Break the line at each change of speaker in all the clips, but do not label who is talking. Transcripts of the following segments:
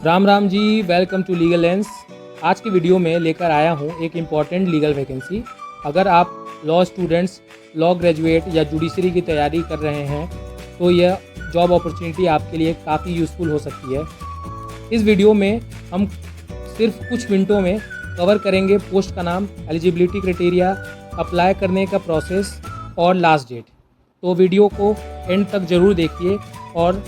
Ram Ram ji, welcome to legal lens. आज की video में लेकर आया हूँ एक इम्पॉर्टेंट लीगल वैकेंसी। अगर आप लॉ स्टूडेंट्स, लॉ ग्रेजुएट या जुडिशरी की तैयारी कर रहे हैं तो यह जॉब अपॉर्चुनिटी आपके लिए काफ़ी यूज़फुल हो सकती है। इस वीडियो में हम सिर्फ कुछ मिनटों में कवर करेंगे पोस्ट का नाम, एलिजिबिलिटी क्राइटेरिया, अप्लाई करने का प्रोसेस और लास्ट डेट। तो वीडियो को एंड तक ज़रूर देखिए और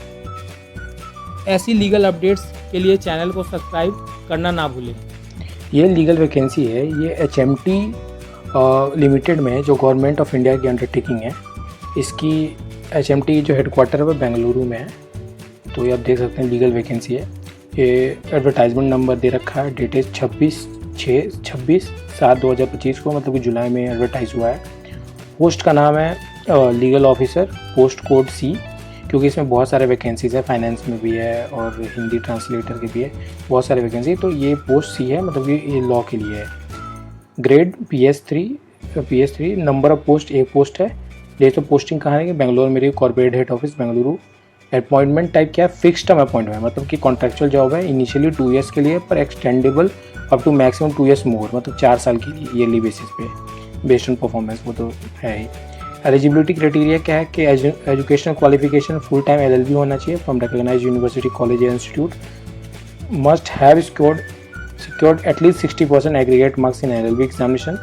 ऐसी लीगल अपडेट्स के लिए चैनल को सब्सक्राइब करना ना भूलें।
ये लीगल वैकेंसी है, ये HMT लिमिटेड में जो गवर्नमेंट ऑफ इंडिया की अंडरटेकिंग है, इसकी HMT जो हेडक्वार्टर है वो बेंगलुरु में है। तो ये आप देख सकते हैं लीगल वैकेंसी है। ये एडवर्टाइजमेंट नंबर दे रखा है, डेटेड 26/7/2025 को, मतलब कि जुलाई में एडवर्टाइज हुआ है। पोस्ट का नाम है legal officer, post code C, क्योंकि इसमें बहुत सारे वैकेंसीज़ है, फाइनेंस में भी है और हिंदी ट्रांसलेटर के भी है, बहुत सारे वैकेंसी। तो ये पोस्ट C है, मतलब कि ये लॉ के लिए है। Grade PS3, number of post एक पोस्ट है। डेट ऑफ पोस्टिंग कहाँ है कि बेंगलोर में, corporate head office Bengaluru. Appointment type क्या है, फिक्स टर्म अपॉइंटमेंट, मतलब कि कॉन्ट्रेक्चुअल जॉब है। इनिशियली 2 ईयर्स के लिए, पर extendable up to maximum 2 years more, मतलब 4 साल के लिए ईयरली बेसिस पे, बेस्ड ऑन परफॉर्मेंस, वो तो है ही। एलिजिबिलिटी क्राइटेरिया क्या है कि educational qualification full time LLB होना चाहिए फ्रॉम रिकॉग्नाइज्ड यूनिवर्सिटी, कॉलेज या institute. Must have secured at least 60% aggregate marks in LLB examination,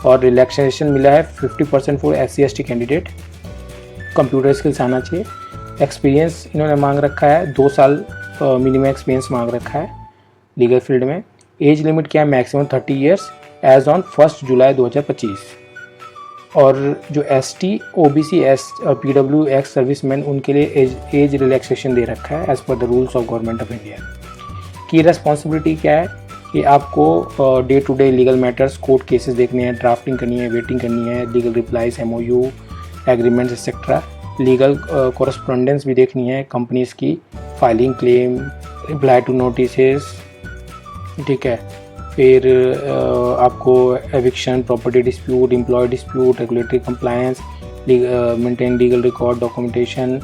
और रिलैक्सेशन मिला है 50% for SC/ST candidate. Computer skills आना चाहिए। एक्सपीरियंस इन्होंने मांग रखा है 2 साल मिनिमम एक्सपीरियंस मांग रखा है लीगल फील्ड में। एज लिमिट क्या है, maximum 30 years age on 1 July 2025। और जो ST, OBC, PW ex serviceman, उनके लिए एज रिलैक्सेशन दे रखा है as per the rules of government of India. की रिस्पॉन्सिबिलिटी क्या है कि आपको day to day legal matters, court cases देखने हैं, ड्राफ्टिंग करनी है, वेटिंग करनी है, legal replies, MOU, agreements etcetera, legal correspondence भी देखनी है, कंपनीज की filing claim, reply to notices, ठीक है। फिर आपको eviction, property dispute, employ dispute, regulatory compliance, maintain legal record, documentation,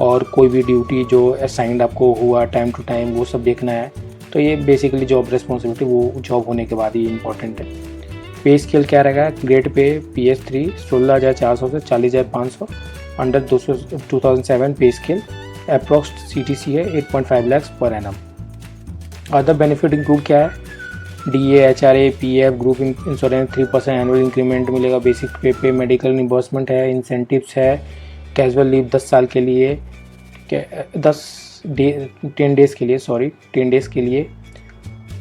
और कोई भी ड्यूटी जो असाइंड आपको हुआ टाइम टू टाइम, वो सब देखना है। तो ये बेसिकली जॉब रिस्पॉन्सिबिलिटी वो जॉब होने के बाद ही इम्पॉर्टेंट है। पे स्केल क्या रहेगा, ग्रेड पे PS3 16,400 से 40,500, अंडर 2007 पे स्केल, अप्रॉक्स CTC है 8.5 lakh per annum. Other benefit include क्या है, DA, HRA, PF, group insurance, 3% annual increment मिलेगा बेसिक पे, मेडिकल रिम्बर्समेंट है, इंसेंटिव्स है, कैजुअल लीव 10 साल के लिए, 10 डेज़ के लिए,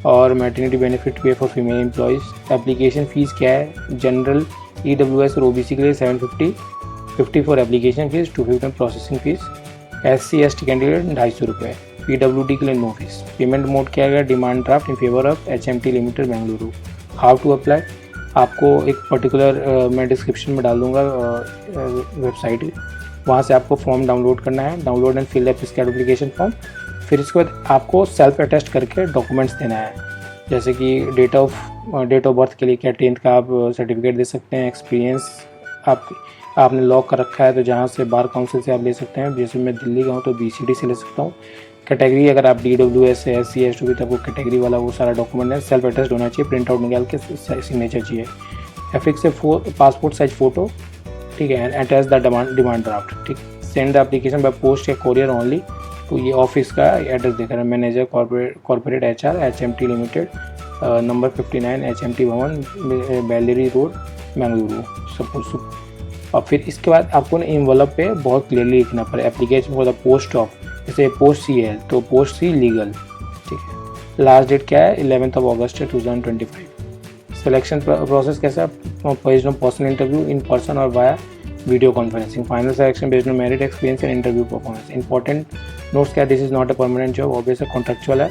और मैटरनिटी बेनिफिट पे for female employees. Application fees क्या है, जनरल, EWS और OBC के लिए 750, 50 for application fees, 250 processing fees. SC/ST candidate 250 रुपये। PWD के लिए नो फीस। पेमेंट मोड क्या है, demand draft in favour of HMT limited Bengaluru. How to apply, आपको एक पर्टिकुलर मैं डिस्क्रिप्शन में डाल दूँगा वेबसाइट, वहाँ से आपको फॉर्म डाउनलोड करना है, डाउनलोड एंड फिल अप इसका एप्लीकेशन फॉर्म। फिर इसके बाद आपको सेल्फ अटेस्ट करके डॉक्यूमेंट्स देना है, जैसे कि डेट ऑफ बर्थ के लिए क्या 10th का आप सर्टिफिकेट दे सकते हैं, एक्सपीरियंस आपने लॉक कर रखा है तो जहाँ से बार काउंसिल से आप ले सकते हैं, जैसे मैं दिल्ली का हूँ तो BCD से ले सकता हूँ। कैटेगरी अगर आप DWS से SC/ST भी, तो आपको कैटेगरी वाला वो सारा डॉक्यूमेंट है, सेल्फ अटेस्ट होना चाहिए, प्रिंट आउट निकाल के सिग्नेचर चाहिए, एफिक्स से पासपोर्ट साइज फ़ोटो, ठीक है, and attach the demand draft, ठीक। Send the application by post या कोरियर ओनली। तो ये ऑफिस का एड्रेस देख रहे हैं, manager corporate HR HMT limited, number 59 HMT भवन, बेलेरी रोड, बेंगलुरु, सपोज। और फिर इसके बाद आपको ना इन्वॉल्व पे बहुत क्लियरली लिखना पड़े, application for the post of, जैसे पोस्ट C है तो पोस्ट C लीगल, ठीक है। लास्ट डेट क्या है, 11 अगस्त 2025। सिलेक्शन प्रोसेस कैसा है, based on personal interview, in person और via video conferencing. Final selection based on merit, experience and interview performance. Important notes क्या, this is not a permanent job, obviously contractual है।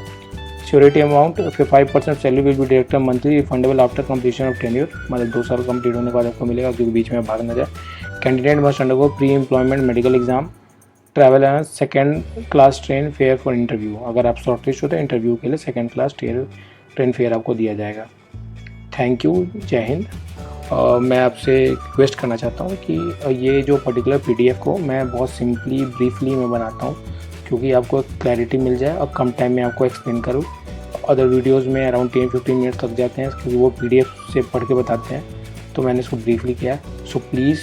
Surety amount 5% salary will be direct monthly refundable after completion of tenure, मतलब 2 साल complete होने के बाद आपको मिलेगा, क्योंकि बीच में भाग ना जाए। Candidate must undergo pre employment medical exam, travel and second class train fair for interview. अगर आप शॉर्टलिस्ट होते हैं इंटरव्यू के लिए, सेकेंड क्लास ट्रेन फेयर आपको दिया जाएगा। थैंक यू, जय हिंद। मैं आपसे रिक्वेस्ट करना चाहता हूँ कि ये जो पर्टिकुलर PDF को मैं बहुत सिंपली ब्रीफली मैं बनाता हूँ, क्योंकि आपको क्लैरिटी मिल जाए और कम टाइम में आपको एक्सप्लेन करूँ। अदर वीडियोस में अराउंड 10-15 मिनट्स लग जाते हैं क्योंकि वो PDF से पढ़ के बताते हैं, तो मैंने इसको ब्रीफली किया। सो प्लीज़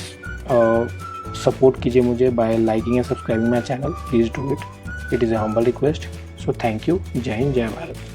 सपोर्ट कीजिए मुझे bye liking and subscribing my channel, please do it, it is a humble request. So thank you. जय हिंद, जय भारत।